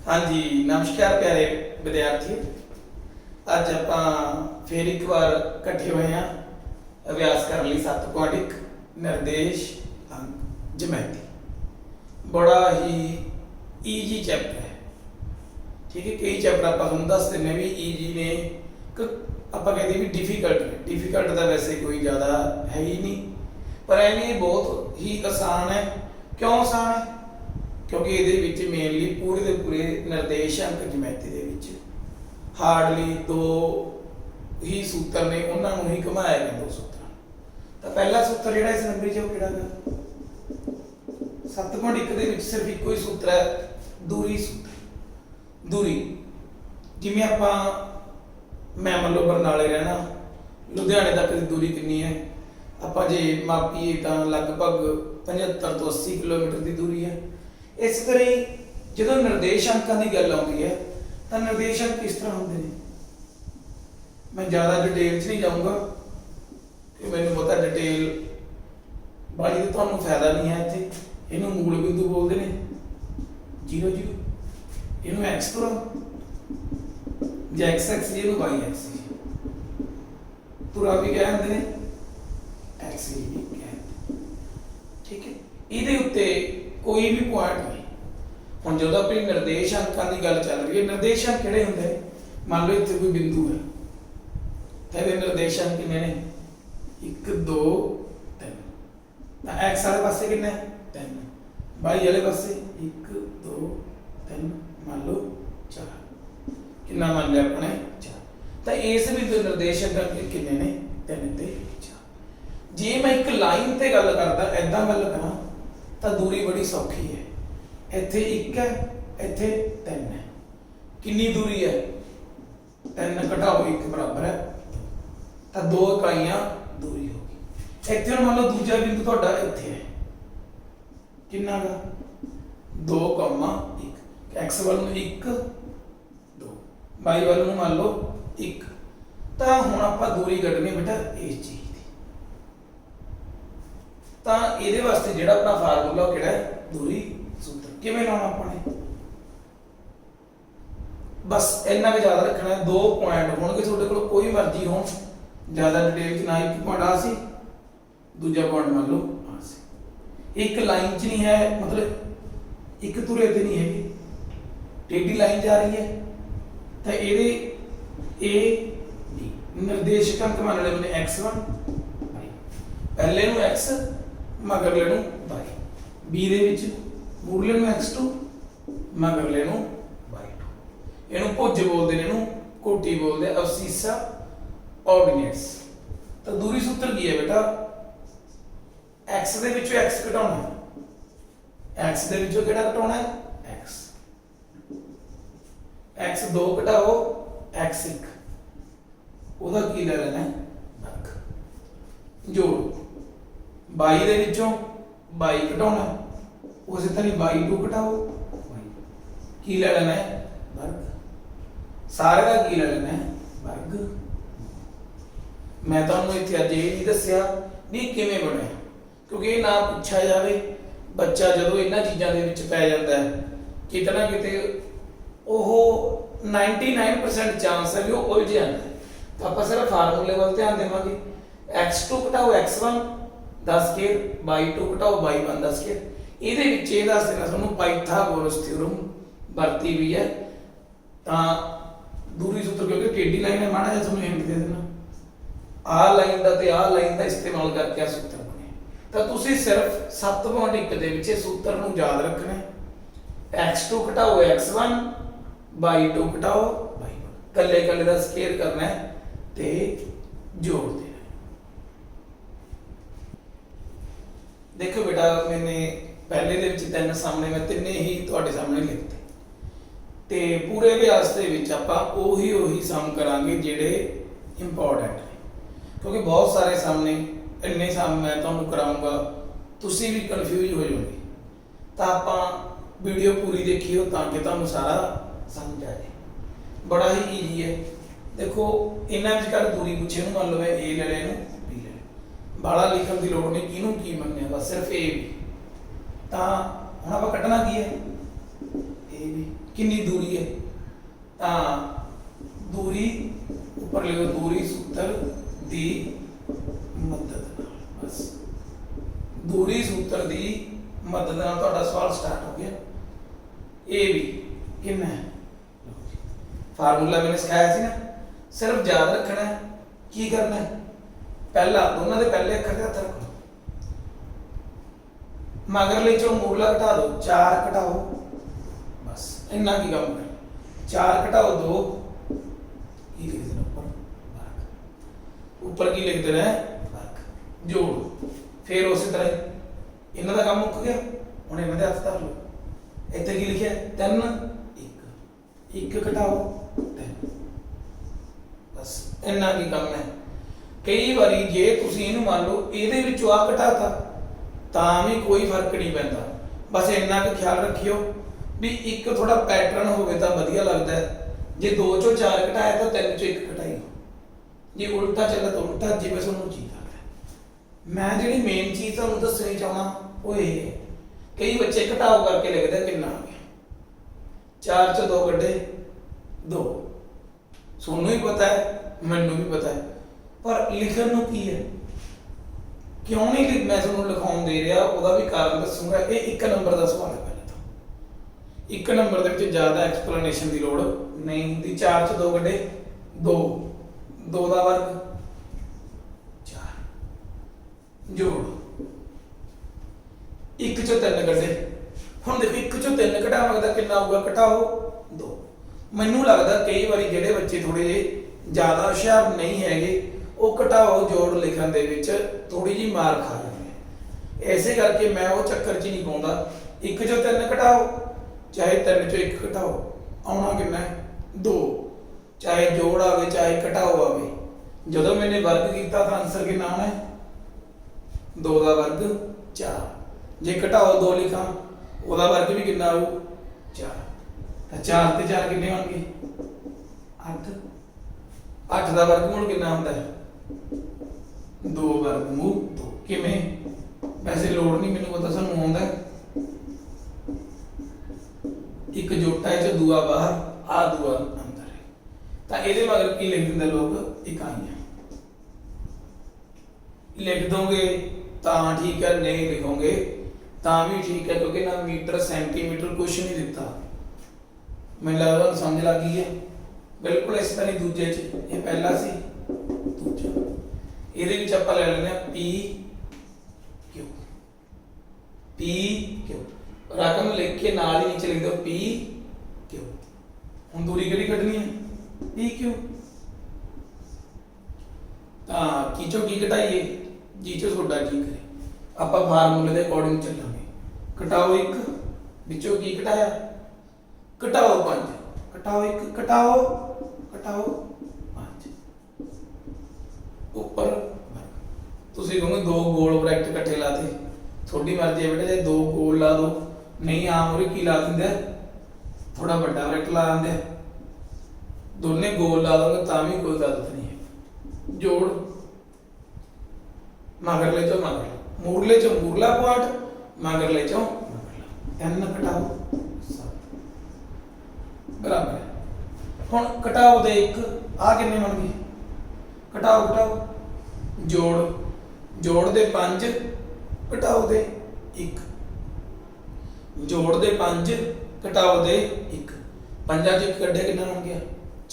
हाँ जी, नमस्कार प्यारे विद्यार्थी। अज आप फिर एक बार इकट्ठे हुए हैं अभ्यास करने लिए 7.1 निर्देश अंक ज्योमेट्री। बड़ा ही ईजी चैप्टर है, ठीक है। कई चैप्टर आप दस देने भी ईजी ने, आप कहते भी डिफिकल्ट ने। डिफिकल्ट तो वैसे कोई ज़्यादा है ही नहीं, पर एवं बहुत ही आसान है। क्यों आसान है? क्योंकि ये मेनली पूरे के पूरे निर्देश अंक ज्योमेट्री के हार्डली दो ही सूत्र ने, उन्होंने ही घुमाया गया दो सूत्र। तो पहला सूत्र जो इस नंबर जो कि 7.1 के सिर्फ एक ही सूत्र है, दूरी सूत्र। दूरी जिमें आप मैं मान लो बरनाले रहना, लुधियाने तक की दूरी कितनी है, आप जे मापीए तो लगभग 75 तो 80 किलोमीटर की दूरी है। इस तरह जो निर्देश अंकों की गल आती है तो निर्देश अंक किस तरह होंगे ने, मैं ज़्यादा डिटेल नहीं जाऊँगा कि मैंने पता डिटेल बाली तो तुम्हें फायदा नहीं है। इतने इनू मूल बिंदु बोलते हैं 0 0, इनू एक्स करो जो एक्स एक्स जी, वाई एक्स जी, पूरा भी कह देते हैं एक्स जी भी कह, ठीक है। ये उत्ते कोई भी पॉइंट नहीं। हम जो अपनी निर्देश अंकों की गल चल रही है, निर्देश अंक किहड़े हुंदे, मान लो इत्थे कोई बिंदु है तो ये निर्देश अंक कितने ने 1 2 3, तो एक्स वाले पासे कितने 3, वाई वाले पासे 1 2 3 मान लो 4, कितना मान लिया अपने 4। तो इस बिंदु निर्देश अंक कितने ने 3 ते 4। जे मैं एक लाइन ते गल करदा, ऐदा गल करा तो दूरी बड़ी सौखी है। इत्थे 1 है, इत्थे 3 है, कितनी दूरी है 3 घटाओ 1 बराबर है तो 2 इकाइयां दूरी होगी। इत्थे मान लो दूजा बिंदु तुहाडा इत्थे है, कितना गा 2,1, एक्स वाल 1 2, वाई वाल मान लो 1। तो हुण आपां दूरी कढनी बेटा इस चीज की, तो ये वास्ते जिहड़ा अपना फार्मूला किहड़ा है दूरी सूत्र। किवें लाना अपने, बस इन्ना भी याद रखना है। 2 पॉइंट होणगे तुहाडे कोल, कोई मर्जी हो, ज़्यादा डिटेल ना। एक पॉइंट आ सी, दूजा पॉइंट मान लो आ सी, एक लाइन च नहीं है, मतलब एक तुरे ते नहीं है, टेढ़ी लाइन जा रही है। तो ये ए बी निर्देशक अंक मान ले मैंने x1 पहले नूं x, मगरले नूं y, बी दे विच मूरले नूं x2, मगरले नूं y2। इहनूं भुज बोलते हैं, इहनूं कोटी बोलते हैं, अवसीसा ऑर्डिनेट्स। तो दूरी सूत्र की है बेटा, x दे विचों x घटाउणा, x दे विचों किहड़ा घटाउणा है x, x2 घटाओ x1, ਉਹਦਾ ਕੀ ਲੈ ਲੈਣਾ ਹੈ वर्ग। जोड़ y ਦੇ ਵਿੱਚੋਂ y ਘਟਾਉਣਾ, ਉਸੇ ਤਰ੍ਹਾਂ y2 ਘਟਾਓ y, ਕੀ ਲੈ ਲੈਣਾ ਹੈ वर्ग। ਸਾਰੇ ਦਾ ਕੀ ਲੈ ਲੈਣਾ ਹੈ वर्ग। मैं ਤੁਹਾਨੂੰ ਇੱਥੇ ਅੱਜ ਇਹ ਨਹੀਂ ਦੱਸਿਆ ਵੀ ਕਿਵੇਂ ਬਣਿਆ, ਕਿਉਂਕਿ ਇਹ ਨਾ ਪੁੱਛਿਆ ਜਾਵੇ। ਬੱਚਾ ਜਦੋਂ ਇਹਨਾਂ ਚੀਜ਼ਾਂ ਦੇ ਵਿੱਚ ਪੈ ਜਾਂਦਾ ਹੈ ਕਿਤੇ ਨਾ ਕਿਤੇ ਉਹ 99% ਚਾਂਸ ਹੈ ਵੀ ਉਹ ਉਲਝ ਜਾਂਦਾ। तो आप सिर्फ फार्मूले वाल ध्यान देवांगे, x2 घटाओ x1 10 के, y2 घटाओ y1 10 के। ਇਹਦੇ ਵਿੱਚ ਇਹ ਦੱਸ ਦੇਣਾ ਤੁਹਾਨੂੰ ਪਾਈਥਾਗੋਰਸ ਥਿਉਰਮ ਵਰਤੀ ਵੀ ਹੈ। ਤਾਂ ਦੂਰੀ ਸੂਤਰ ਕਿਉਂਕਿ ਟੇਢੀ ਲਾਈਨ ਹੈ, ਮਾੜਾ ਜਿਹਾ ਤੁਹਾਨੂੰ ਹਿੰਟ ਦੇ ਦੇਣਾ, ਆਹ ਲਾਈਨ ਦਾ ਤੇ ਆਹ ਲਾਈਨ ਦਾ ਇਸਤੇਮਾਲ ਕਰਕੇ ਆ ਸੂਤਰ ਬਣੇ। ਤਾਂ ਤੁਸੀਂ ਸਿਰਫ 7.1 ਦੇ ਵਿੱਚ ਇਹ ਸੂਤਰ ਨੂੰ ਯਾਦ ਰੱਖਣਾ ਹੈ, x2 ਘਟਾਓ x1 y2 ਘਟਾਓ y1, ਕੱਲੇ ਕੱਲੇ ਦਾ ਸਕੇਅਰ ਕਰਨਾ ਹੈ ਤੇ जोड़ देना। देखो बेटा मैंने पहले दे विच 3 सामने मैं तिन्ने ही तुहाडे सामने लिखते, ते पूरे अभ्यास दे विच आपां ओही सम करांगे जिहड़े इंपॉर्टेंट ने, क्योंकि बहुत सारे सामने इन्ने सम मैं तुहानूं कराऊंगा तुसीं भी कन्फ्यूज हो जाओगे। तो आपां वीडियो पूरी देखियो ताकि तुहानूं सारा समझ आ जाए। बड़ा ही ईजी है। देखो इन्हां विचकार दूरी पूछे, मान लो मैं ए ले लें बी ले लें, बाला लिखण की लोड़ नहीं, किनू की मन्निया बस सिर्फ ए बी। तो हुण आपां कटना की है ए ਇਹ ਵੀ ਕਿੰਨੀ ਦੂਰੀ ਹੈ ਤਾਂ ਦੂਰੀ ਉੱਪਰ ਲਿਖੋ ਦੂਰੀ ਸੂਤਰ ਦੀ ਮਦਦ ਨਾਲ ਬਸ ਦੂਰੀ ਸੂਤਰ ਦੀ ਮਦਦ ਨਾਲ ਤੁਹਾਡਾ ਸਵਾਲ ਸਟਾਰਟ ਹੋ ਗਿਆ। ਇਹ ਵੀ ਕਿੰਨਾ ਹੈ ਫਾਰਮੂਲਾ मैंने सिखाया ਸੀ ਨਾ सिर्फ याद रखना है की करना है पहला दोनों के पहले अखर हथ रखो मगरले चो मूला घटा दो 4 घटाओ बस इन्ना की काम कर 4 घटाओ 2 की लिख देना ऊपर की लिख देना है जोड़ फिर उस तरह इन्हों का काम मुक गया हुण इन्हों के हथ धर लो इत्थे की लिखिया 3 1 घटाओ 3 बस इन्ना की काम है। कई बारी जे तुसीं इहनूं मान लो इहदे विचों आ घटाता तां भी कोई फर्क नहीं पैंदा बस इन्ना क ख्याल रखियो भी एक थोड़ा पैटर्न होवे तां वधिया लगदा है जे 2 चों 4 घटाया तो 3 चों 1 घटाई जे उल्टा चला तो उल्टा जिवें तुहानूं जी लगदा। मैं जिहड़ी मेन चीज़ तुहानूं दस्सणी चाहना वो ये है कई बच्चे घटाओ करके लिखदे किन्ना आ गया 4 चों 2 कड्ढे 2 सोनू ही पता है मैनू भी पता है पर लिखण नूं की है क्यों नहीं मैं तुहानूं लिखाउण दे रहा ਉਹਦਾ भी कारण दसूंगा। ये 1 नंबर का सवाल है पहले तो 1 नंबर ਦੇ ਵਿੱਚ ਜ਼ਿਆਦਾ ਐਕਸਪਲੇਨੇਸ਼ਨ ਦੀ ਲੋੜ नहीं ਹੁੰਦੀ 4 ਚ 2 ਕੱਢੇ 2 2 ਦਾ ਵਰਗ 4 ਜੋੜ 1 ਚੋਂ 3 ਕੱਢੇ ਹੁਣ ਦੇਖੋ 1 ਚੋਂ 3 ਘਟਾਵਾਂਗੇ ਤਾਂ ਕਿੰਨਾ ਆਊਗਾ ਘਟਾਓ 2 ਮੈਨੂੰ ਲੱਗਦਾ ਕਈ ਵਾਰੀ ਜਿਹੜੇ ਬੱਚੇ ਥੋੜੇ ਜਿਹੇ ਜ਼ਿਆਦਾ ਹੁਸ਼ਿਆਰ ਨਹੀਂ ਹੈਗੇ ਉਹ ਘਟਾਓ ਜੋੜ ਲਿਖਣ ਦੇ ਵਿੱਚ ਥੋੜੀ ਜੀ ਮਾਰ ਖਾ ਜਾਂਦੇ ਐਸੇ ਕਰਕੇ ਮੈਂ ਉਹ ਚੱਕਰ 'ਚ ਨਹੀਂ ਪਾਉਂਦਾ 1 ਚੋਂ 3 ਘਟਾਓ ਚਾਹੇ 3 ਚੋਂ 1 ਘਟਾਓ ਆਉਣਾ ਕਿੰਨਾ 2 ਚਾਹੇ ਜੋੜ ਆਵੇ ਚਾਹੇ ਘਟਾਓ ਆਵੇ ਜਦੋਂ ਮੈंने ਵਰਗ ਕੀਤਾ ਤਾਂ ਆਨਸਰ ਕਿੰਨਾ ਆਉਣਾ ਹੈ 2 ਦਾ ਵਰਗ 4 ਜੇ ਘਟਾਓ 2 ਲਿਖਾਂ ਉਹਦਾ ਵਰਗ ਵੀ ਕਿੰਨਾ ਆਊ 4 ਤਾਂ 4 ਤੇ 4 ਕਿੰਨੇ ਹੋਣਗੇ 8 8 ਦਾ ਵਰਗਮੂਲ ਕਿੰਨਾ ਹੁੰਦਾ ਹੈ 2 ਵਰਗਮੂਲ 2 ਕਿਵੇਂ ਵੈਸੇ ਲੋੜ ਨਹੀਂ ਮੈਨੂੰ ਪਤਾ ਸਾਨੂੰ ਆਉਂਦਾ ਇੱਕ ਜੋਟਾ ਹੈ ਚ ਦੂਆ ਬਾਹਰ ਆ ਦੂਆ ਅੰਦਰ ਹੈ ਤਾਂ ਇਹਦੇ ਮਗਰ ਕੀ ਲਿਖ ਦਿੰਦੇ ਲੋਕ ਇਕਾਈਆਂ लिख दोगे ਤਾਂ ठीक है नहीं लिखोगे ਤਾਂ भी ठीक है क्योंकि ना मीटर सेंटीमीटर कुछ नहीं दिता मैं लगभग समझ लग गई है बिल्कुल इस तरह दूजे च ये पहला सी दूजा ਇਹਦੇ ਵਿੱਚ ਆਪਾਂ ਲੈ ਲੈਂਦੇ ਆ P Q रकम लिख के नाल ही नीचे लिख दो P Q ਹੁਣ दूरी ਕਿਹੜੀ ਕੱਢਣੀ ਹੈ P Q ਤਾਂ ਕੀ ਚੋਂ ਕੀ ਘਟਾਈਏ जी चो छोटा की करे ਆਪਾਂ फार्मूले के अकॉर्डिंग चलांगे घटाओ 1 विचों की घटाया घटाओ 5 घटाओ 1 घटाओ 5 ऊपर ਤੁਸੀਂ ਕਹੋਗੇ दो गोल ब्रैकेट इकट्ठे लाते थोड़ी मर्जी है बेटा जे 2 गोल ला दो नहीं आम और की ला दिंदे थोड़ा बड़ा ब्रैकेट ला दिंदे दोने गोल ला दोगे तां भी कोई गलत नहीं है जोड़ मगरले चो मगरला मूरले चो मूरला पॉइंट मगरले चो मगरला 3 घटाओ 7 बराबर हुण घटाओ दे 1 आ किन्ने बन गए घटाओ जोड़ जोड़ दे 5 घटाओ दे 1 जोड़ दे 5 घटाओ दे 1 पंजा च कड्ढे किन्ना बन गया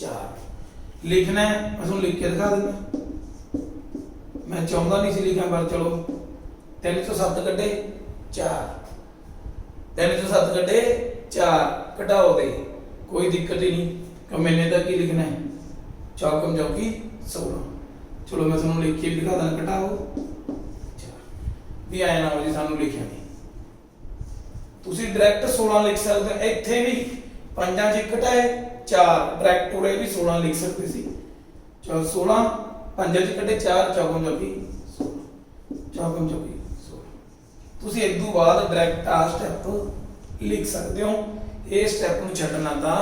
4 लिखना है मैं तुहानूं लिख के दिखा दिंदा मैं चाहता नहीं सी लिखा पर चलो 3 चों 7 कड्ढे 4 3 चों 7 कड्ढे 4 घटाओ दे कोई दिक्कत ही नहीं कि मैंने तो की लिखना है चौकम चौकी 16 चलो मैं तुहानूं लिख के भी दिखा दा घटाओ 4 भी आया ना हो जी सानूं लिखिया नहीं तुसीं डायरैक्ट 16 लिख सकते इत्थे भी पंजां च घटाए 4 डायरैक्ट उरे भी 16 लिख सकते सी चलो 16 पंजा च कड्ढे 4 चौकम चौकी 16 ਤੁਸੀਂ ਇਸ ਤੋਂ ਬਾਅਦ ਡਾਇਰੈਕਟ ਆ ਸਟੈਪ ਲਿਖ ਸਕਦੇ ਹੋ ਇਹ ਸਟੈਪ ਨੂੰ ਛੱਡਣਾ ਤਾਂ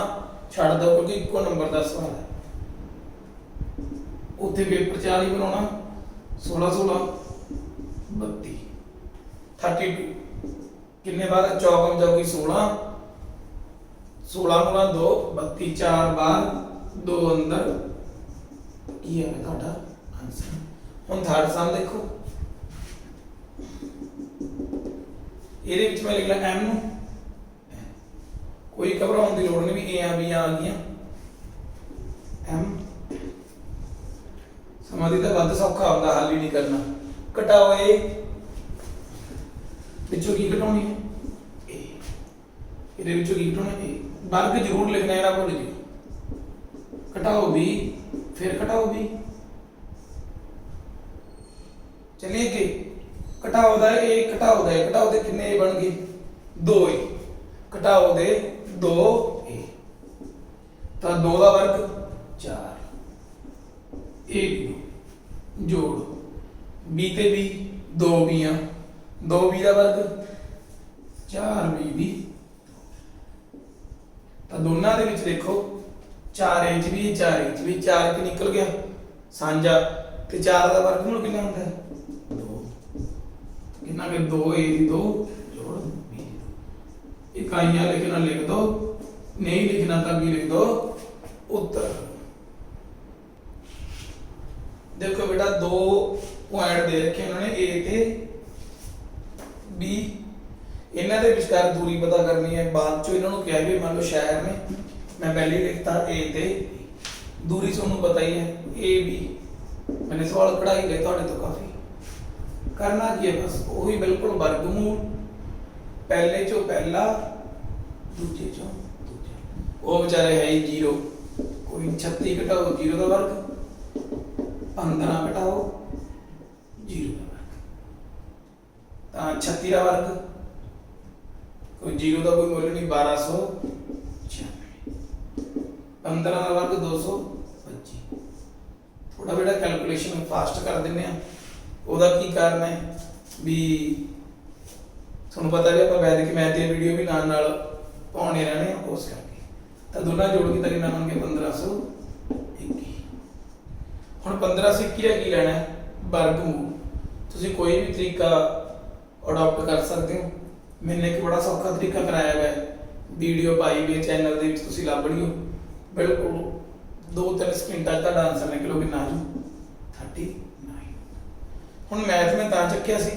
ਛੱਡ ਦਿਓ ਕਿਉਂਕਿ ਇੱਕੋ ਨੰਬਰ ਦਾ ਸਵਾਲ ਹੈ ਉੱਥੇ ਪੇਪਰ 40 ਬਣਾਉਣਾ 16 32 32 ਕਿੰਨੇ ਬਾਰ ਚੌਕਮ ਚੌਕੀ 16 16 गुणा 2 32, 4 बाहर 2 अंदर की है ਤੁਹਾਡਾ आंसर। ਹੁਣ थर्ड सम देखो, ਇਹਦੇ ਵਿੱਚ मैं लिख ला m ਨੂੰ, कोई घबराने की लोड़ नहीं भी a b आ गई m। समाधि का ਵੱਧ सौखा ਹੁੰਦਾ, हल ही नहीं करना। घटाओ a, ਵਿੱਚੋਂ ਕੀ ਘਟਾਉਣੀ ਹੈ a, ਇਹਦੇ ਵਿੱਚੋਂ ਕੀ ਘਟਾਉਣਾ a, वर्ग जरूर लिखना है ना भूल जी। घटाओ b, फिर घटाओ b, चलिए कि घटाओ दा a, घटाओ दे कितने a बन गए 2 a, घटाओ दे 2 a, तो 2 का वर्ग 4 a जोड़ b ते b 2 b 2 b का वर्ग 4 b तो दोनों के विच देखो 4 इंच भी 4 इंच भी 4 कि निकल गया साझा, तो 4 का वर्गमूल कितना होता है 2, कितना कि 2 a की 2 जोड़ b, इकाइयां लिखना लिख दो, नहीं लिखना तो भी लिख दो उत्तर। देखो बेटा 2 पॉइंट दे रखे उन्होंने a ते b, इन्हों के विचकार दूरी पता करनी है। बाद चो इन्होंने क्या भी मान लो शहर ने, मैं पहले ही लिखता ए ते दूरी तुहानू पता ही है ए बी, मैंने सवाल पढ़ाई ले थोड़े तो काफी करना की है, बस वही बिल्कुल वर्गमूल, पहले चो पहला दूजे चो दूजा, वो बेचारे है ही 0, कोई 36 घटाओ 0 का वर्ग, 15 घटाओ 0 का वर्ग, 36 का वर्ग कोई 0 का कोई मूल्य नहीं 1296, 15 का वर्ग 225। थोड़ा बेटा कैलकुलेशन फास्ट कर देने, ओदा की कारण है भी तुहानू पता भी आप वैदिक मैथ दी वीडियो भी नाल नाल पाउने रहने उस करके, तो दोनों जोड़ के कितना बन गया 1521। हुण 1521 का की लेना है वर्गमूल, तुसीं कोई भी तरीका अडॉप्ट कर सकते हो। मैंने एक बड़ा सौखा तरीका कराया हुआ है, वीडियो पाई हुई चैनल दे विच, तुसीं लभ लियो, बिल्कुल 2-3 सेकंडां दा आंसर निकलोगे ना जी 39। हुण मैथ में तां चक्किया सी,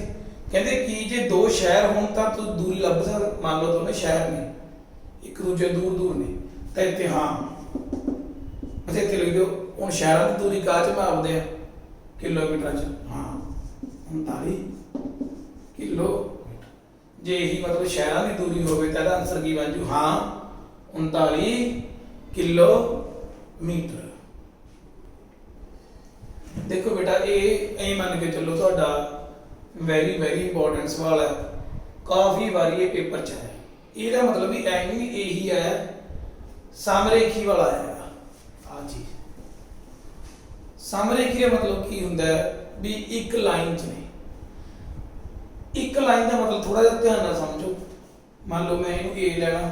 कहंदे कि जे 2 शहर होण तां तूं दूरी लभ सकदा, मान लो दोने शहर ने एक दूजे दूर दूर ने, तो इत्थे हाँ अच्छा इत्थे लिख दो हुण शहरां दी दूरी काह च मापदे आ किलोमीटर च, हाँ 39 किलो। जे यही मतलब शहरों की दूरी हो आंसर की बन जू हाँ 39 किलोमीटर। देखो बेटा ये मान के चलो थोड़ा वेरी वेरी इंपॉर्टेंट सवाल है, काफ़ी बारी ये पेपर च है, ਇਹਦਾ मतलब भी ऐ नहीं यही है समरेखी वाला है आ चीज। समरेखी का मतलब की हुंदा है भी एक लाइन च ने, एक लाइन का मतलब थोड़ा जिहा ध्यान नाल समझो, मान लो मैं इनू ए लेना,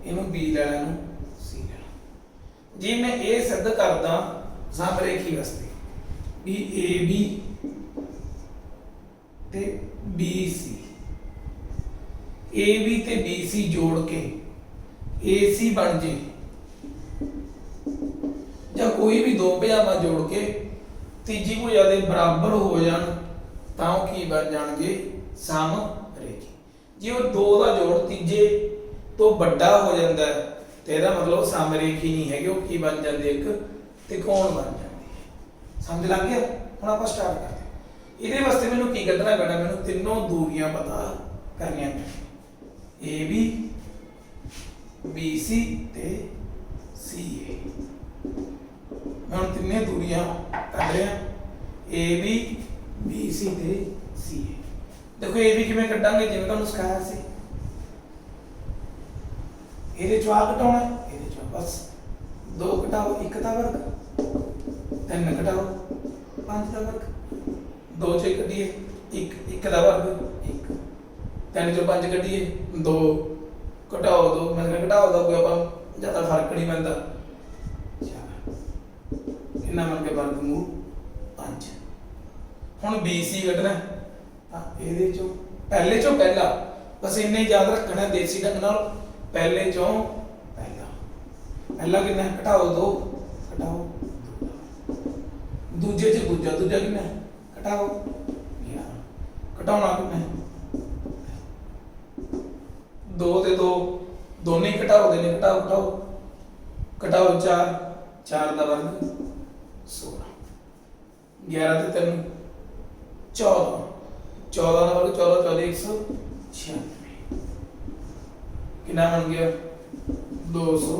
इनू बी लेना, इनू सी लेना, जी मैं ए सिद्ध करदा समरेखी वास्ते भी ए बी ते बी सी, ए बी ते बी सी जोड़ के ए सी बन जे, या कोई भी दो भुजावां जोड़ के तीजी भुजा दे बराबर हो जाण तां की बन जाणगे समरेखी। जे वो 2 का जोड़ तीजे तो बड़ा हो जाता है तो यह मतलब समरेखी नहीं है, वो की बन जाती एक त्रिकोण बन जाती है। समझ लग गया? हम आप स्टार्ट करते हैं। ये वास्ते मैंने की कढ़ना पैना, मैंने तीनों दूरियां पता करनियां पैणियां, ए बी बी सी ते सी ए। हम तीने दूरियां कढ़ रहे हैं, ए बी बी सी ते सी ए। देखो ये भी किवें कड्डांगे जिवें तुहानूं सिखाया सी, ਇਹਦੇ ਚੋਂ ਆ ਘਟਾਉਣਾ, ਇਹਦੇ ਚੋਂ बस 2 घटाओ 1 का वर्ग, 3 घटाओ 5 का वर्ग, 2 चों 1 कड्ढीए 1 का वर्ग 1, 3 चों 5 कड्ढीए 2, घटाओ 2, मतलब घटाओ दा कोई आपां ज़्यादा फर्क नहीं पैंदा, कितना बन गया वर्गमूल 5। हुण BC कड्ढना, ਇਹਦੇ ਚੋਂ ਪਹਿਲੇ ਚੋਂ ਪਹਿਲਾ, बस इन्ना ही याद रखना देसी ढंग नाल, पहले चों पहला पहला कितना है, घटाओ 2, घटाओ दूजे च दूजा, दूजा कितना है, घटाओ 11, घटाना कितना है 2 ते 2 दोनों ही घटाओ देने, घटाओ घटाओ घटाओ 4, 4 का वर्ग 16, 11 ते 3 14, 14 का वर्ग 14, 14 196 कितना बन गया 200।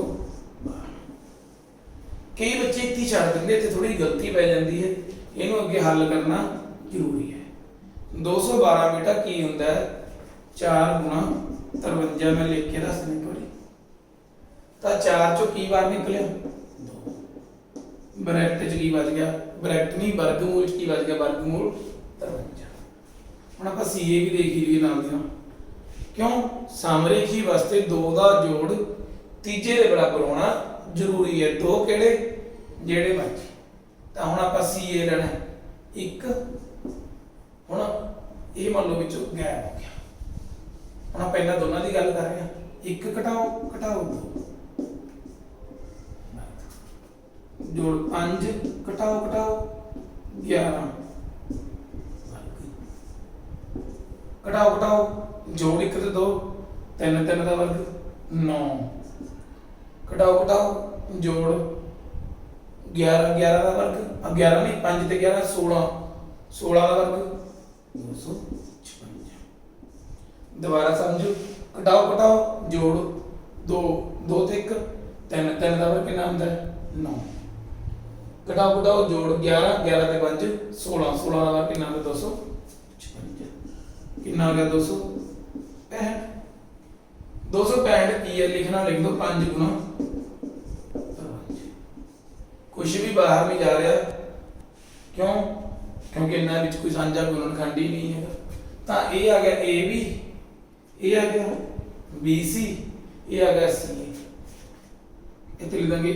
कई बच्चे इतनी छड़ देंगे तो थोड़ी गलती पै जाती है, इनू अगे हल करना जरूरी है। 212 बेटा की होंगे 4 गुणा 53, मैं लिख के दस दिन बारी तो 4 चो की बार निकलिया 2, ब्रैकेट च की बच गया, ब्रैकेट नहीं वर्गमूल च की बच गया वर्गमूल 53। हम आप सीए भी देख ही लिए नाल दियां, क्यों समरेखी वास्ते 2 का जोड़ तीजे के बराबर होना जरूरी है। 2 केड़े जेड़े मर्जी, तो हम आप सीए लेना 1, हुण ये मान लो विचों गैप हो गया, हम पहला दोनों की गल कर रहे हैं, 1 घटाओ घटाओ 2 जोड़ 5 घटाओ घटाओ 11 घटाओ घटाओ जोड़ 1 ते 2 3, 3 का वर्ग 9 घटाओ घटाओ जोड़ 11, 11 का वर्ग 11 नहीं 5 ते 11 16, 16 का वर्ग 256। दोबारा समझो, घटाओ घटाओ जोड़ 2, 2 ते 1 3, 3 का वर्ग कितना होता है 9, घटाओ घटाओ जोड़ 11, 11 ते 5 16, 16 का वर्ग कितना होता है 256, कितना हो गया 265। 265 की है लिखना, लिख दो 5 गुना 53, कुछ भी बाहर नहीं जा रहा, क्यों क्योंकि इन्होंने विच कोई साझा गुणनखंड ही नहीं है। तो ये आ गया ए बी, ये आ गया बी सी, ये आ गया सी, इतने लिख देंगे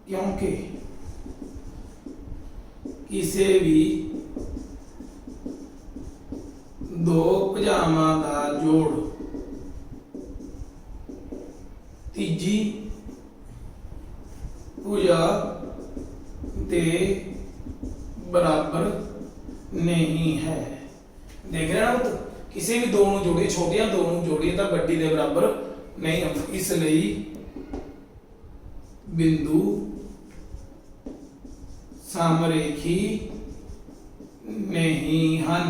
क्योंकि किसी भी 2 भुजावां का जोड़ तीजी भुजा के बराबर नहीं है। देख रहे हैं ना, किसी भी 2 नूं जोड़िए, छोटियां 2 नूं जोड़िए तो बड़ी के बराबर नहीं होता, इसलिए बिंदु समरेखी नहीं हन,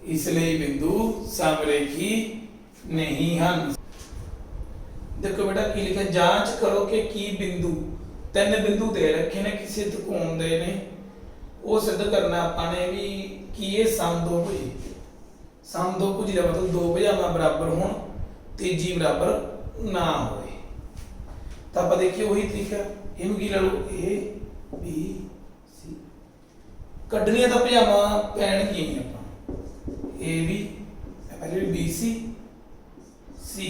इसलिए बिंदु समरेखी नहीं हन। देखो बेटा की लिखा, जांच करो कि की बिंदु 3 बिंदु दे रखे ने किसी त्रिकोण दे ने, वो सिद्ध करना आपने भी कि ये समदोभुजी, समदोभुजी का मतलब 2 भुजावां बराबर होण, तीजी बराबर ना होए। तो आप देखिए वही तरीका, इनू की ला लो ए बी सी, कड्डनिया तो भुजावां पैणगियां आपां ए बी, पहले बी सी सी,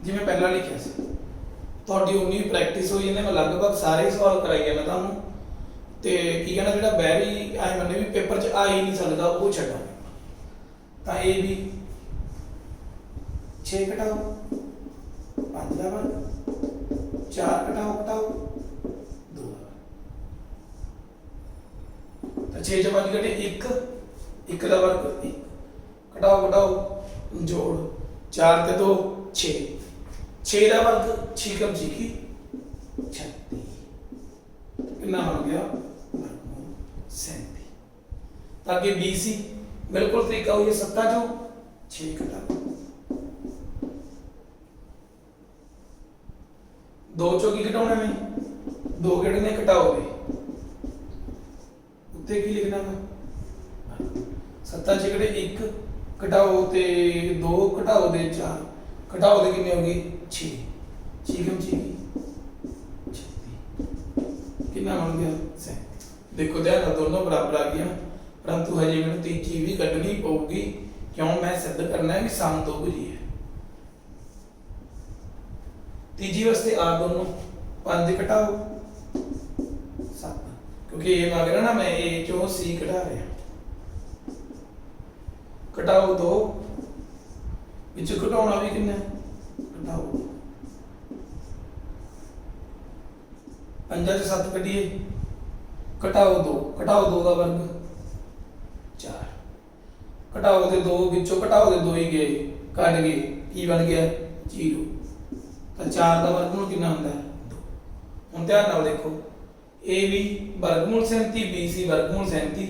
जिवें पहला लिखिया सी, तुहाडी उन्नी प्रैक्टिस होई जाने, मैं लगभग सारे सवाल कराइए मैं तुहानूं, ते की कहना जिहड़ा बैरी आए मैंने भी पेपर च आ ही नहीं सकता वो छड्डा। तो ए बी 6 घटाओ 5 का वर्ग, 4 घटाओ घटाओ 2, तो 6 च 5 घटे 1, 1 का वर्ग 1, घटाओ घटाओ जोड़ 4 ते 2 6, 6 का वर्ग 6 कम 6 की 36, कितना बन गया 37। ताकि बी सी बिल्कुल तरीका हो, ये 7 जो 6 घटा 2 चो की घटाने में 2 केड़े ने घटाओगे उत्ते की लिखना है 7 6 1 घटाओ ते 2 घटाओ दे 4 घटाओ दे कितने होगी 6, 6 कम 6 कितना बन गया 37। देखो ध्यान दोनों बराबर आ गया, परंतु हजे मैंने तीजी भी कढ़नी पऊगी, क्यों मैं सिद्ध करना है कि समदोभुजी है। तीजी वास्ते आ दोनों 5 घटाओ 7, क्योंकि ये मांग रहा ना मैं ए चो सी घटा रहा, घटाओ 2 विच घटाना भी कितना घटाओ ਪੰਜਾਂ ਚ 7 ਕੱਢੀਏ, ਘਟਾਓ 2, ਘਟਾਓ 2 ਦਾ ਵਰਗ 4, ਘਟਾਓ ਦੇ 2 ਵਿੱਚੋਂ ਘਟਾਓ ਦੇ 2 ਹੀ ਗਏ, ਕੱਢ ਗਏ, ਕੀ ਬਣ ਗਿਆ 0। ਤਾਂ 4 ਦਾ ਵਰਗਮੂਲ ਕਿੰਨਾ ਹੁੰਦਾ ਹੈ 2। ਹੁਣ ਧਿਆਨ ਨਾਲ ਦੇਖੋ, AB ਵਰਗਮੂਲ 37, BC ਵਰਗਮੂਲ 37,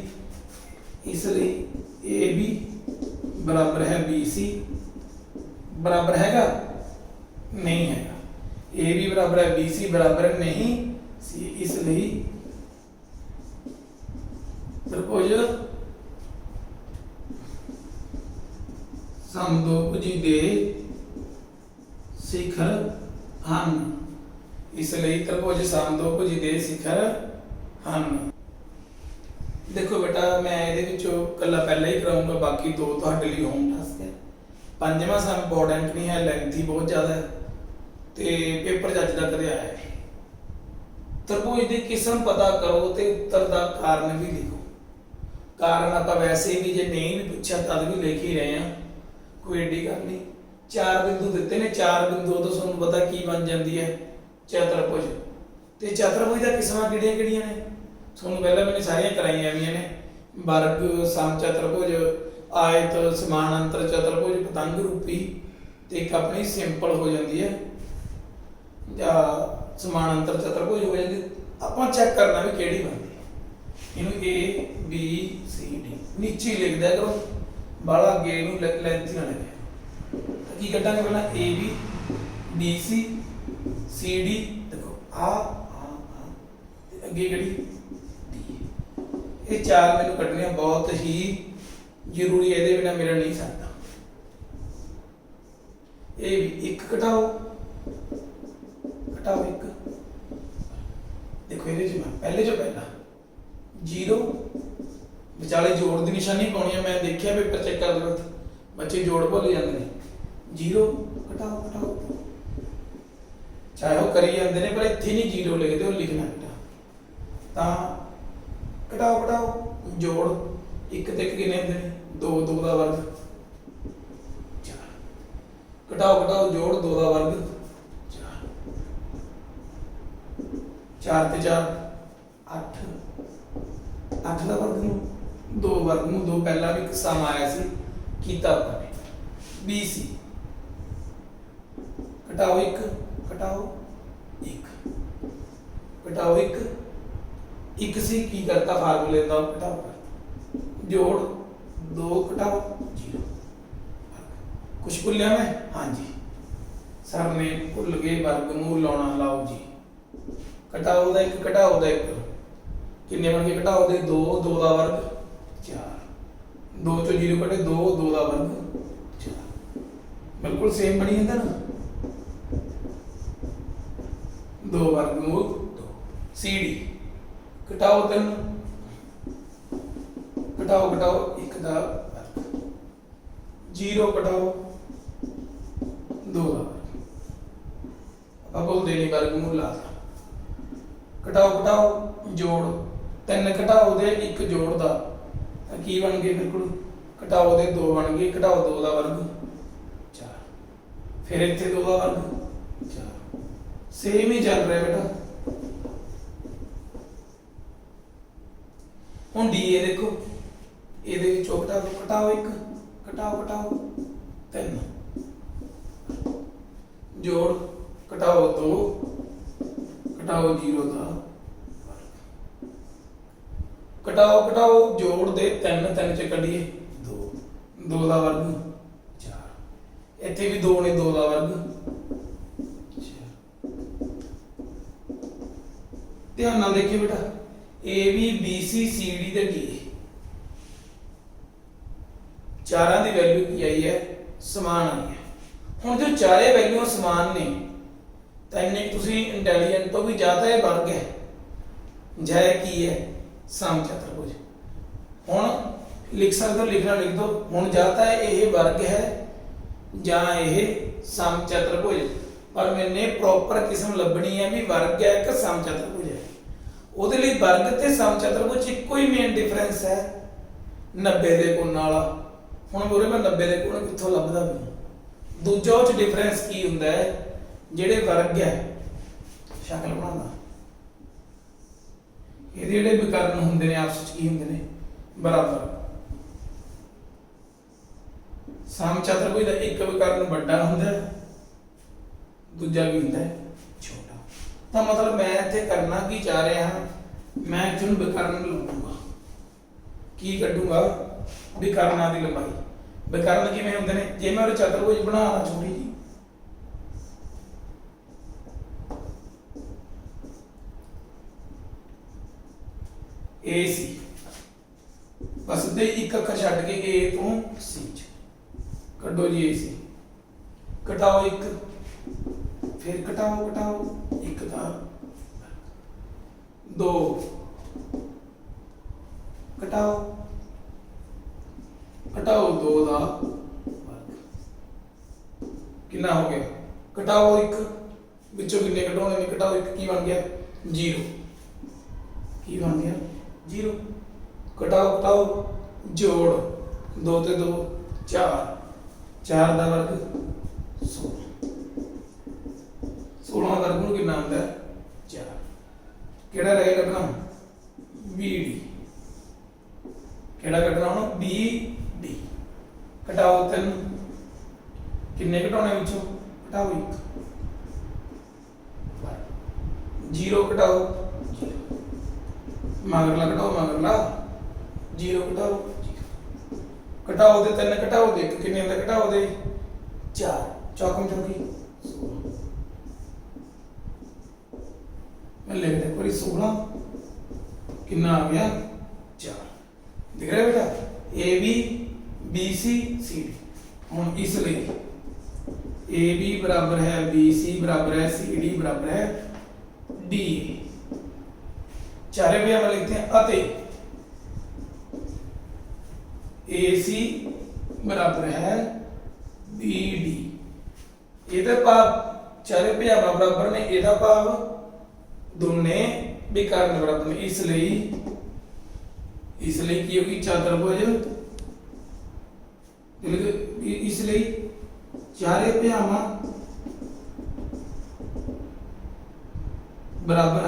ਇਸ ਲਈ AB ਬਰਾਬਰ ਹੈ BC, ਬਰਾਬਰ ਹੈਗਾ नहीं है, ए भी बराबर है बी सी बराबर है नहीं सी, इसलिए त्रिभुज समद्विभुजी दे शिखर ਹਨ, ਇਸ ਲਈ त्रिभुज समद्विभुजी दे शिखर ਹਨ। देखो बेटा मैं ਇਹਦੇ ਵਿੱਚੋਂ ਕੱਲਾ ਪਹਿਲਾਂ ਹੀ ਕਰਾਉਂਗਾ, ਬਾਕੀ ਦੋ ਤੁਹਾਡੇ ਲਈ ਹੋਮ ਟਾਸਕ ਹੈ। ਪੰਜਵਾਂ ਸਮ ਇੰਪੋਰਟੈਂਟ ਨਹੀਂ ਹੈ, ਲੈਂਥੀ ਬਹੁਤ ਜ਼ਿਆਦਾ ਹੈ ਤੇ ਪੇਪਰ ਜੱਜ ਦਾ ਕਦੇ ਆਇਆ ਨਹੀਂ। त्रिभुज ਦੀ ਕਿਸਮ ਪਤਾ ਕਰੋ ਤੇ ਉੱਤਰ ਦਾ ਕਾਰਨ ਵੀ ਲਿਖੋ। ਕਾਰਨ ਆਪਾਂ ਵੈਸੇ ਵੀ ਜੇ ਨਹੀਂ ਵੀ ਪੁੱਛਿਆ ਤਦ ਵੀ ਲਿਖ ਹੀ ਰਹੇ ਆ, ਕੋਈ ਏਡੀ ਗੱਲ ਨਹੀਂ। 4 ਬਿੰਦੂ ਦਿੱਤੇ ਨੇ, 4 ਬਿੰਦੂ ਤੋਂ ਤੁਹਾਨੂੰ ਪਤਾ ਕੀ ਬਣ ਜਾਂਦੀ ਹੈ ਚਤੁਰਭੁਜ। ਤੇ ਚਤੁਰਭੁਜ ਦਾ ਕਿਸਮਾਂ ਕਿਹੜੀਆਂ ਕਿਹੜੀਆਂ ਨੇ ਤੁਹਾਨੂੰ ਪਹਿਲਾਂ ਮੈंने ਸਾਰੀਆਂ ਕਰਾਈਆਂ ਆਈਆਂ ਨੇ, ਵਰਗ, ਸਮ ਚਤੁਰਭੁਜ, ਆਇਤ, ਸਮਾਨਾਂਤਰ ਚਤੁਰਭੁਜ, ਪਤੰਗ ਰੂਪੀ, ਤੇ ਇੱਕ ਆਪਣੀ ਸਿੰਪਲ ਹੋ ਜਾਂਦੀ ਹੈ ਜਾਂ ਸਮਾਨਾਂਤਰ ਚਤੁਰਭੁਜ ਹੋ ਜਾਂਦੀ। ਆਪਾਂ ਚੈੱਕ ਕਰਨਾ ਵੀ ਕਿਹੜੀ ਬਣਦੀ ਹੈ। ਇਹਨੂੰ A B C D ਨੀਚੇ ਲਿਖ ਦਿਆ ਕਰੋ, ਬਾਲਾ ਅੱਗੇ ਨੂੰ ਲੈਂਥ ਨਾ ਲਿਖਿਆ। ਕੀ ਕੱਢਾਂਗੇ ਪਹਿਲਾਂ A B B C C D, ਦੇਖੋ ਆ ਤੇ ਅੱਗੇ ਕਿਹੜੀ D। ਇਹ ਚਾਰ ਮੈਨੂੰ ਕੱਢਣੀਆਂ ਬਹੁਤ ਹੀ ਜ਼ਰੂਰੀ, ਇਹਦੇ ਬਿਨਾ ਮੇਰਾ ਨਹੀਂ ਸਕਦਾ। ਇਹ ਵੀ ਇੱਕ ਘਟਾਓ, ਘਟਾਓ ਇੱਕ, ਦੇਖੋ ਇਹਦੇ ਚ ਮੈਂ ਪਹਿਲੇ ਜੋ ਪਹਿਲਾ 0 ਵਿਚਾਲੇ ਜੋੜ ਦੀ ਨਿਸ਼ਾਨੀ ਪਾਉਣੀ ਹੈ। ਮੈਂ ਦੇਖਿਆ ਪੇਪਰ ਚੈੱਕ ਕਰਦੇ ਵਕਤ ਬੱਚੇ ਜੋੜ ਭੁੱਲ ਜਾਂਦੇ ਨੇ। 0 ਘਟਾਓ, ਘਟਾਓ ਚਾਹੇ ਉਹ ਕਰੀ ਜਾਂਦੇ ਨੇ ਪਰ ਇੱਥੇ ਨਹੀਂ 0 ਲਿਖਦੇ, ਉਹ ਲਿਖਣਾ ਬੇਟਾ। ਤਾਂ ਘਟਾਓ, ਘਟਾਓ ਜੋੜ, ਇੱਕ ਤੇ ਇੱਕ ਕਿੰਨੇ ਹੁੰਦੇ ਨੇ 2, 2 ਦਾ ਵਰਗ 4, ਘਟਾਓ ਘਟਾਓ ਜੋੜ 2 ਦਾ ਵਰਗ 4, 4 ਤੇ 4 8, 8 ਦਾ ਵਰਗ ਨੂੰ 2 ਵਰਗ ਨੂੰ 2 ਪਹਿਲਾਂ ਵੀ ਸਮ ਆਇਆ ਸੀ, ਕੀਤਾ ਆਪਾਂ ਨੇ। BC ਘਟਾਓ 1, ਘਟਾਓ 1, ਘਟਾਓ 1, 1 ਸੀ ਕੀ ਕਰਤਾ ਫਾਰਮੂਲੇ ਦਾ ਘਟਾਓ ਕਰਤਾ, जोड़ 2 घटाओ 0। कुछ भूलिया मैं? हाँ जी सर ने भुल गए वर्गमूल लाना, लाओ जी। घटाओ दा 1, घटाओ दा 1 किन्ने बन गए? घटाओ दे 2, 2 दा वर्ग 4, 2 चो 0 कटे 2, 2 दा वर्ग 4, बिल्कुल सेम बनी है ना। 2 वर्गमूल 2। CD घटाओ 3, घटाओ घटाओ 1 दा वर्ग, 0 घटाओ 2 दा वर्ग, अब बोलते नहीं वर्गमूल ला। घटाओ घटाओ जोड़ 3 घटाओ दे 1 जोड़ दा की बन गए? बिल्कुल घटाओ दे 2 बन गए, घटाओ 2 दा वर्ग 4, फिर इत्थे 2 दा वर्ग 4, सेम ही चल रहा है बेटा। हुण डी ए देखो, ਇਹਦੇ ਵਿੱਚੋਂ ਘਟਾਓ 1, ਘਟਾਓ ਘਟਾਓ 3 ਜੋੜ ਘਟਾਓ 2, ਘਟਾਓ 0 ਦਾ ਵਰਗ, ਘਟਾਓ ਘਟਾਓ ਜੋੜ ਦੇ 3, 3 ਚ ਕੱਢੀਏ 2, 2 ਦਾ ਵਰਗ 4, ਇੱਥੇ ਵੀ 2 ਨੇ 2 ਦਾ ਵਰਗ 4। ਧਿਆਨ ਨਾਲ ਦੇਖਿਓ ਬੇਟਾ, A B B C C D ਤੇ D ਚਾਰਾਂ ਦੀ ਵੈਲਿਊ ਕੀ ਆਈ ਹੈ? ਸਮਾਨ ਆਈ ਹੈ। ਹੁਣ ਜੋ ਚਾਰੇ ਵੈਲਿਊਆਂ ਸਮਾਨ ਨੇ ਤਾਂ ਇੰਨੇ ਤੁਸੀਂ ਇੰਟੈਲੀਜੈਂਟ ਤੋਂ ਵੀ ਜ਼ਿਆਦਾ ਇਹ ਵਰਗ ਹੈ ਜਾਂ ਕੀ ਹੈ? ਸਮ ਚਤੁਰਭੁਜ। ਹੁਣ ਲਿਖ ਸਕਦੇ ਹੋ, ਲਿਖਣਾ ਲਿਖ ਦੋ। ਹੁਣ ਜਾਂ ਤਾਂ ਇਹ ਵਰਗ ਹੈ ਜਾਂ ਇਹ ਸਮ ਚਤੁਰਭੁਜ, ਪਰ ਮੈਨੇ ਪ੍ਰੋਪਰ ਕਿਸਮ ਲੱਭਣੀ ਹੈ ਵੀ ਵਰਗ ਹੈ ਕਿ ਸਮ ਚਤੁਰਭੁਜ ਹੈ। ਉਹਦੇ ਲਈ ਵਰਗ ਤੇ ਸਮ ਚਤੁਰਭੁਜ ਇੱਕੋ ਹੀ ਮੇਨ ਡਿਫਰੈਂਸ ਹੈ 90 ਦੇ ਕੋਣ ਵਾਲਾ। ਹੁਣ ਮੋਰੇ ਮੈਂ 90 ਦੇ ਕੋਣ ਕਿੱਥੋਂ ਲੱਭਦਾ ਵੀ? ਦੂਜਾ ਉਹ 'ਚ ਡਿਫਰੈਂਸ ਕੀ ਹੁੰਦਾ ਹੈ? ਜਿਹੜੇ ਵਰਗ ਹੈ, ਸ਼ਕਲ ਬਣਾਉਂਦਾ ਇਹਦੇ ਜਿਹੜੇ ਵਿਕਰਨ ਹੁੰਦੇ ਨੇ ਆਪਸ ਵਿੱਚ ਕੀ ਹੁੰਦੇ ਨੇ ਬਰਾਬਰ। ਸਮ ਚਤੁਰਭੁਜ ਦਾ ਇੱਕ ਵਿਕਰਨ ਵੱਡਾ ਹੁੰਦਾ ਹੈ, ਦੂਜਾ ਵੀ ਹੁੰਦਾ ਹੈ ਛੋਟਾ। ਤਾਂ ਮਤਲਬ ਮੈਂ ਇੱਥੇ ਕਰਨਾ ਕੀ ਚਾਹ ਰਿਹਾ ਹਾਂ, ਮੈਂ ਇੱਥੇ ਨੂੰ ਵਿਕਰਨ ਲਵਾਂਗਾ, ਕੀ ਕੱਢੂਗਾ ਵਿਕਰਨਾਂ ਦੀ ਲੰਬਾਈ। ਵਿਕਰਨ ਕਿਵੇਂ ਹੁੰਦੇ ਨੇ, ਜੇ ਮੈਂ ਉਹ ਚਤੁਰਭੁਜ ਬਣਾਉਣਾ ਛੋਟੀ ਜੀ, A ਸੀ, ਬਸ ਦੇ ਇੱਕ ਅੱਖਰ ਛੱਡ ਕੇ A ਤੋਂ C ਚ ਕੱਢੋ ਜੀ A ਸੀ, ਘਟਾਓ ਇੱਕ, फिर घटाओ घटाओ एक का दो, घटाओ घटाओ दो का कितना हो गया, घटाओ एक विचों कितने घटाने ने, घटाओ एक की बन गया जीरो, की बन गया जीरो। घटाओ घटाओ जोड़ दो ते दो चार, चार का वर्ग 16, 16 वर्ग ਨੂੰ ਕਿੰਨਾ ਹੁੰਦਾ ਹੈ 4। ਕਿਹੜਾ ਰਹਿ ਕੱਢਣਾ BD, ਕਿਹੜਾ ਕੱਢਣਾ ਹੁਣ BD। ਘਟਾਓ 3, ਕਿੰਨੇ ਘਟਾਉਣੇ ਵਿੱਚੋਂ, ਘਟਾਓ 1, 0 ਘਟਾਓ 0, ਮਗਰਲਾ ਘਟਾਓ ਮਗਰਲਾ 0 ਘਟਾਓ 0, ਘਟਾਓ ਦੇ 3 ਘਟਾਓ ਦੇ 1 ਕਿੰਨੇ ਹੁੰਦਾ, ਘਟਾਓ ਦੇ 4, ਚੌਕਮ ਚੌਕੀ 16। लिख दे पूरी 16 कितना आ गया 4, दिख रहा है बेटा A B B C C D. हम इसलिए ए बी बराबर है बी सी बराबर है सी डी बराबर है डी। चारे भी हम लिखते हैं अते ए सी बराबर है बी डी। ਇਹਦਾ ਭਾਵ ਚਾਰੇ ਭਿਆਵਾਂ ਬਰਾਬਰ ਨੇ, ਇਹਦਾ ਭਾਵ दोने विकर्ण बराबर ने, इसलिए की होगी चतुर्भुज, इसलिए चारे भ्यावां बराबर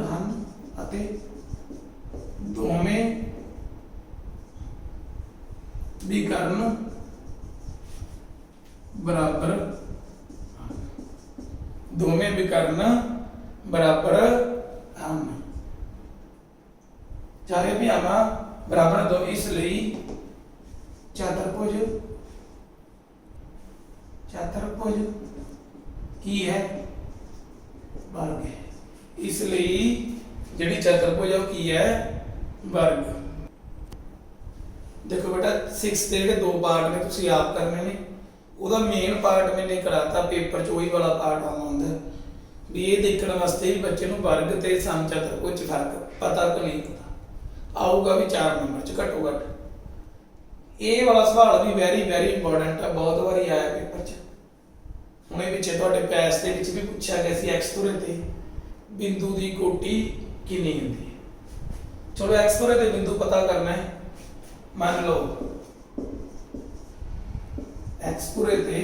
ਹਨ ਅਤੇ ਦੋਵੇਂ विकर्ण बराबर, दोवें विकर्ण बराबर ਹਨ। चारे भ्यावां बराबर दो, इसलिए चतुर्भुज, चतुर्भुज की है वर्ग है, इसलिए जिहड़ी चतुर्भुज है की है वर्ग। देखो बेटा 6 के जिहड़े 2 पार्ट ने तुसीं आप करने ने, ਉਹਦਾ ਮੇਨ ਪਾਰਟ ਮੈਨੇ ਕਰਾਤਾ ਪੇਪਰ ਚ, ਉਹੀ ਵਾਲਾ ਪਾਰਟ ਆਉਂਦਾ ਹੁੰਦਾ ਵੀ ਇਹ ਦੇਖਣ ਵਾਸਤੇ ਵੀ ਬੱਚੇ ਨੂੰ ਵਰਗ ਤੇ ਸਮ ਚਤੁਰਭੁਜ ਚ ਫਰਕ ਪਤਾ ਕਿ ਨਹੀਂ ਪਤਾ, ਆਊਗਾ ਵੀ 4 ਨੰਬਰ ਚ ਘੱਟੋ ਘੱਟ। ਇਹ ਵਾਲਾ ਸਵਾਲ ਵੀ ਵੈਰੀ ਇੰਪੋਰਟੈਂਟ ਆ, ਬਹੁਤ ਵਾਰੀ ਆਇਆ ਪੇਪਰ ਚ। ਹੁਣ ਇਹ ਪਿੱਛੇ ਤੁਹਾਡੇ ਪੈਸ ਦੇ ਵਿੱਚ ਵੀ ਪੁੱਛਿਆ ਗਿਆ ਸੀ x ਧੁਰੇ ਤੇ ਬਿੰਦੂ ਦੀ ਕੋਟੀ ਕਿੰਨੀ ਹੁੰਦੀ ਹੈ। ਚਲੋ x ਧੁਰੇ ਤੇ ਬਿੰਦੂ ਪਤਾ ਕਰਨਾ ਹੈ, ਮੰਨ ਲਓ x ਧੁਰੇ ਤੇ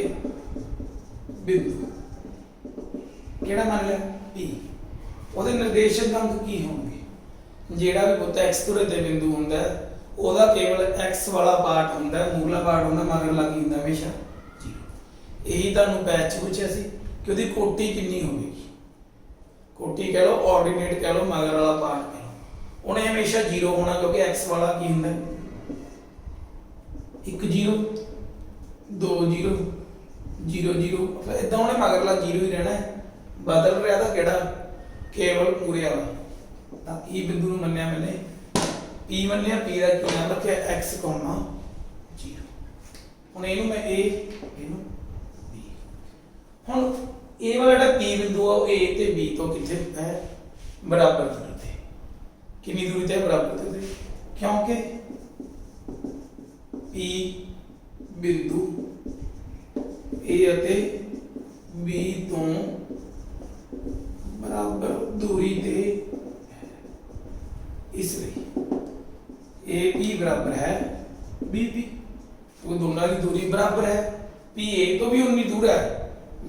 ਬਿੰਦੂ ਕਿਹੜਾ ਮੰਨ ਲਿਆ P, ਉਹਦੇ ਨਿਰਦੇਸ਼ਕ ਅੰਕ ਕੀ ਹੋਣਗੇ। ਜਿਹੜਾ ਵੀ ਪੁੱਤ x ਧੁਰੇ ਤੇ ਬਿੰਦੂ ਹੁੰਦਾ ਉਹਦਾ ਕੇਵਲ x ਵਾਲਾ ਪਾਰਟ ਹੁੰਦਾ, ਮੂਲਾ ਪਾਰਟ ਹੁੰਦਾ, ਮਗਰ ਲੱਗੀ ਹੁੰਦਾ ਹਮੇਸ਼ਾ 0। ਇਹੀ ਤੁਹਾਨੂੰ ਬੈਚ ਪੁੱਛਿਆ ਸੀ ਕਿ ਉਹਦੀ ਕੋਟੀ ਕਿੰਨੀ ਹੋਵੇਗੀ। ਕੋਟੀ ਕਹਿ ਲਓ, ਆਰਡੀਨੇਟ ਕਹਿ ਲਓ, ਮਗਰ ਵਾਲਾ ਪਾਰਟ ਕਹਿ ਲਓ, ਉਹਨੇ ਹਮੇਸ਼ਾ 0 ਹੋਣਾ ਕਿਉਂਕਿ x ਵਾਲਾ ਕੀ ਹੁੰਦਾ 1 0 2 0 0 0, ਇਦਾਂ ਉਹਨੇ ਮਗਰਲਾ 0 ਹੀ ਰਹਿਣਾ ਹੈ। ਬਦਲ ਰਿਹਾ ਤਾਂ ਕਿਹੜਾ ਕੇਵਲ ਪੂਰੇ ਵਾਲਾ। ਤਾਂ ਇਹ ਬਿੰਦੂ ਨੂੰ ਮੰਨਿਆ ਮੈਨੇ P ਮੰਨਿਆ, P ਦਾ ਕੀ ਨਾਮ ਰੱਖਿਆ x, 0। ਹੁਣ ਇਹਨੂੰ ਮੈਂ A, ਇਹਨੂੰ B। ਹੁਣ ਇਹ ਵਾਲਾ ਜਿਹੜਾ P ਬਿੰਦੂ ਆ ਉਹ A ਤੇ B ਤੋਂ ਕਿੱਥੇ ਹੈ ਬਰਾਬਰ ਦੂਰੀ ਤੇ। ਕਿੰਨੀ ਦੂਰੀ ਤੇ ਬਰਾਬਰ ਦੂਰੀ ਤੇ, ਕਿਉਂਕਿ P ਬਿੰਦੂ A ਅਤੇ B ਤੋਂ बराबर दूरी ते, इसलिए AP बराबर है BP, तो दोनों की दूरी बराबर है। P A तो भी उतनी दूर है,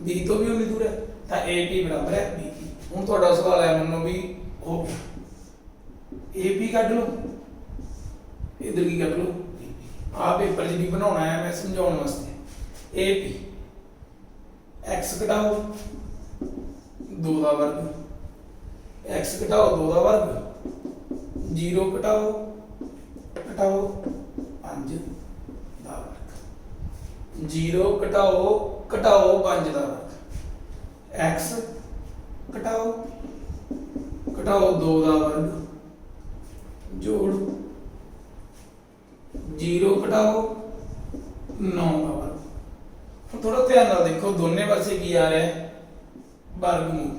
B तो भी उतनी दूर है, तो AP बराबर है BP। ਹੁਣ ਤੁਹਾਡਾ ਸਵਾਲ ਹੈ ਮੰਨੋ ਵੀ ਹੋ ਗਿਆ AP ਕੱਢ ਲਓ, इधर की कर लो आप पेपर जी बनाना है मैं समझाने वास्ते AP x घटाओ 2 का वर्ग x घटाओ 2 का वर्ग 0 घटाओ 5 का वर्ग 0 घटाओ 5 का वर्ग x घटाओ 2 का वर्ग जोड़ 0 घटाओ 9 का वर्ग। थोड़ा ध्यान नाल देखो दोनों पासे की आ रहा है वर्गमूल,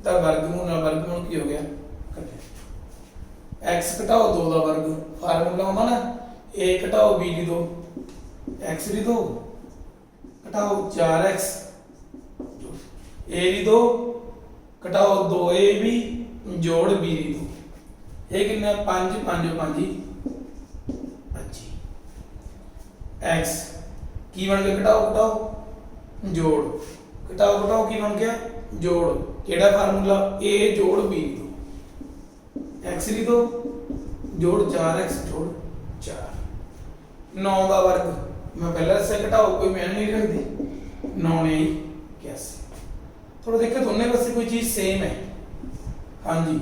तो वर्गमूल नाल वर्गमूल की हो गया x घटाओ 2 का वर्ग फार्मूला होगा ना a घटाओ b की 2 x की 2 घटाओ 4x a की 2 घटाओ 2ab जोड़ b की 2 ये कितना 5 5 5 x की बन गया घटाओ जोड़ घटाओ की बन गया जोड़ केड़ा फार्मूला a जोड़ b x लिख दो जोड़ 4x जोड़ 4 9 का वर्ग मैं पहले से घटाओ कोई मैं नहीं रखती 9 ने 81 थोड़ा देखो दोनों पासे कोई चीज सेम है हाँ जी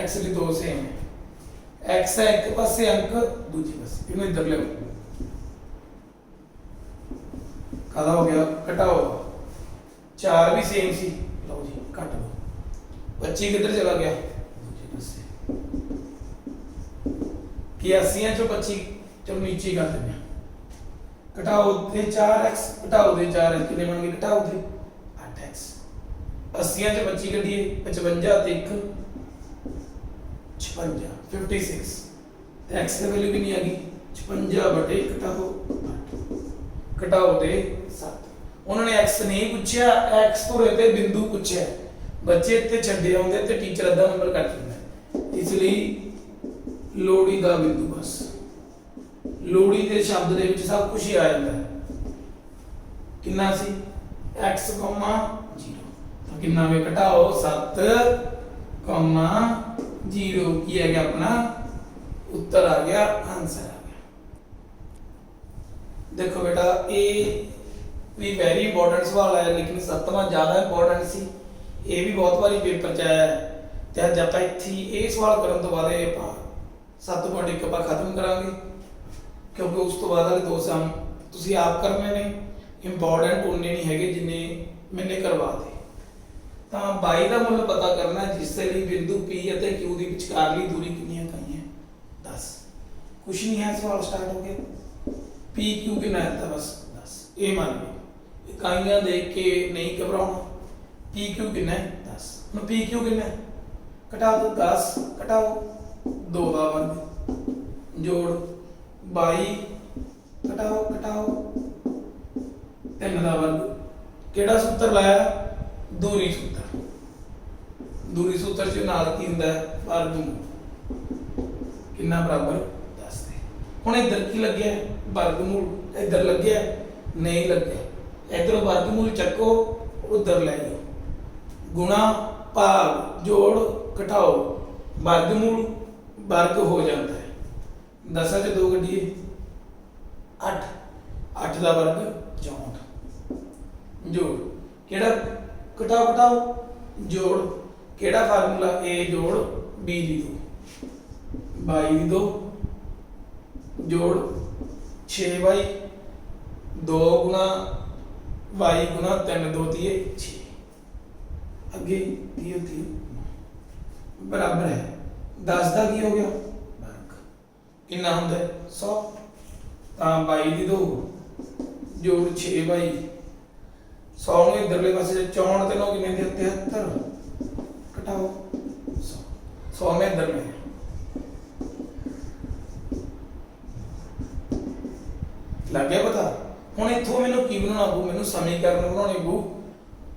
x लिख दो सेम है x है एक पासे अंक दूसरे पासे इन्हें इधर ले कादा हो गया घटाओ 4 भी सेम सी लो जी काट दो 25 किधर चला गया दूसरे पासे कि 80 चो 25 चलो नीचे कर देंगे घटाओ दे 4x घटाओ दे 4x कितने बन गए घटाओ दे 8x 80 चो 25 कढिए 55 ते 1 56 56 ते x की वैल्यू कितनी आ गई 56 बटे घटाओ 8 घटाओ दे 7 उन्होंने x नहीं पूछा x तो रहते बिंदु पूछा बच्चे इतने छड्डे आउंदे ते टीचर अद्धा नंबर कट दिंदा इसलिए लोड़ी दा बिंदु बस लोड़ी दे शब्द दे विच सब कुछ ही आ जांदा है कितना सी x, 0 तो कितना वे घटाओ 7, 0 की है गया अपना उत्तर आ गया आंसर आ गया। देखो बेटा ये भी वेरी इंपॉर्टेंट सवाल है लेकिन 7वां ज्यादा इंपॉर्टेंट सी ये भी बहुत बारी पेपर च आया ते अज आप इत्थे ये सवाल करन तो बाद 7.1 ਆਪਾਂ खत्म करांगे क्योंकि उस तो बाद वाले दो सम ਤੁਸੀਂ ਆਪ ਕਰਨੇ ਨੇ ਇੰਪੋਰਟੈਂਟ ਉਨੇ ਨਹੀਂ ਹੈਗੇ ਜਿੰਨੇ ਮੈਨੇ ਕਰਵਾਤੇ ਤਾਂ 22 ਦਾ ਮੁੱਲ ਪਤਾ ਕਰਨਾ ਜਿਸ ਦੇ ਲਈ ਬਿੰਦੂ P ਅਤੇ Q ਦੀ ਵਿਚਕਾਰਲੀ ਦੂਰੀ ਕਿੰਨੀ ਇਕਾਈਆਂ 10 ਕੁਝ ਨਹੀਂ ਹੈ ਸਵਾਲ ਸਟਾਰਟ ਹੋ ਗਿਆ P Q ਕਿੰਨਾ ਹੈ ਤਾਂ ਬਸ 10 ਇਹ ਮੰਨ ਲਓ ਇਕਾਈਆਂ ਦੇਖ ਕੇ ਨਹੀਂ ਘਬਰਾਉਣਾ P Q कितना है 10 ਹੁਣ P Q कितना है घटाओ तो 10 घटाओ 2 का वर्ग जोड़ 22 घटाओ 3 का वर्ग केड़ा सूत्र लाया दूरी सूत्र च नाल की हुंदा है वर्गमूल कितना बराबर 10 है हुण इधर की लग्या वर्गमूल इधर लग्या नहीं लग्या इधर वर्गमूल चक्को उधर ले जाओ गुणा भाग जोड़ घटाओ वर्गमूल वर्ग हो जाता है 10 से 2 कढिए 8 का वर्ग 64 जोड़ केड़ा घटाओ जोड़ केड़ा फार्मूला a जोड़ b दी 2 22 दी 2 जोड़ 6y 2 गुणा y गुणा 3 2 दिए 6 अगे बराबर है 10 का की हो गया वर्ग कितना होता है 100 तो 22 दी 2 जोड़ 6y 100 ਨੂੰ ਇਧਰਲੇ ਪਾਸੇ 64 ਤੇ 9 ਕਿੰਨੇ ਦੇ 73 ਘਟਾਓ 100 में इधर में लग गया पता ਹੁਣ ਇਥੋਂ ਮੈਨੂੰ ਕੀ ਬਣਾਉਣਾ ਪਊ ਮੈਨੂੰ ਸਮੀਕਰਨ ਬਣਾਉਣੇ ਪਊ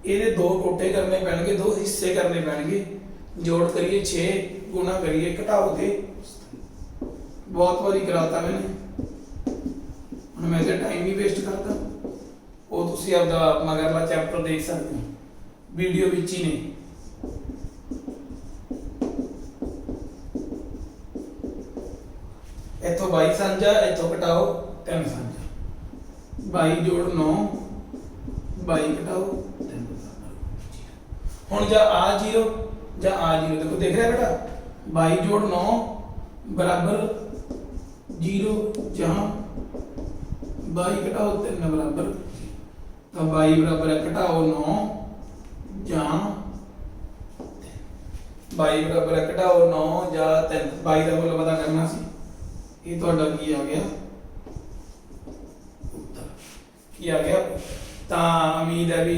ਇਹਦੇ ਦੋ ਟੋਟੇ ਕਰਨੇ ਪੈਣਗੇ ਦੋ ਹਿੱਸੇ ਕਰਨੇ ਪੈਣਗੇ जोड़ करिए 6 गुना करिए घटाओ दे बहुत बारी कराता मैंने हुण मैं तो टाइम नहीं वेस्ट करता वो तुसी आपदा मगरला चैप्टर देख सकते हो वीडियो विच ही ने ਸਾਂਝਾ ਇੱਥੋਂ ਘਟਾਓ 3 ਸਾਂਝਾ 22 ਜੋੜ 9 22 ਘਟਾਓ 3 ਹੁਣ ਜਾਂ ਆ 0 ਜਾਂ ਆ 0 ਦੇਖੋ ਦੇਖ ਰਿਹਾ ਬੇਟਾ 22 ਜੋੜ 9 बराबर 0 जहाँ 22 घटाओ 3 बराबर तो 22 बराबर है घटाओ 9 जहाँ 22 बराबर है घटाओ 9 ਜਾਂ 3 22 ਦਾ ਮੁੱਲ ਪਤਾ ਕਰਨਾ ਸੀ ਇਹ ਤੁਹਾਡਾ ਕੀ ਆ ਗਿਆ ਉੱਤਰ ਕੀ ਆ ਗਿਆ ਤਾਂ ਉਮੀਦ ਹੈ ਵੀ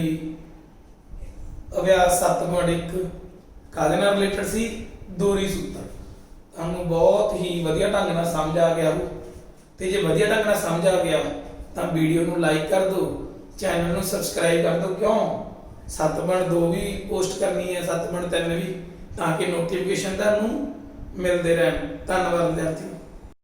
ਅਭਿਆਸ 7.1 ਕਾਹਦੇ ਨਾਲ ਰਿਲੇਟਡ ਸੀ ਦੋਹਰੀ ਸੂਤਰ ਤੁਹਾਨੂੰ ਬਹੁਤ ਹੀ ਵਧੀਆ ਢੰਗ ਨਾਲ ਸਮਝ ਆ ਗਿਆ ਹੋ ਤੇ ਜੇ ਵਧੀਆ ਢੰਗ ਨਾਲ ਸਮਝ ਆ ਗਿਆ ਤਾਂ ਵੀਡੀਓ ਨੂੰ ਲਾਈਕ ਕਰ ਦਿਓ ਚੈਨਲ ਨੂੰ ਸਬਸਕ੍ਰਾਈਬ ਕਰ ਦਿਓ ਕਿਉਂ 7.2 ਵੀ ਪੋਸਟ ਕਰਨੀ ਹੈ 7.3 ਵੀ ਤਾਂ ਕਿ ਨੋਟੀਫਿਕੇਸ਼ਨ ਤੁਹਾਨੂੰ ਮਿਲਦੇ ਰਹਿਣ ਧੰਨਵਾਦ ਵਿਦਿਆਰਥੀਓ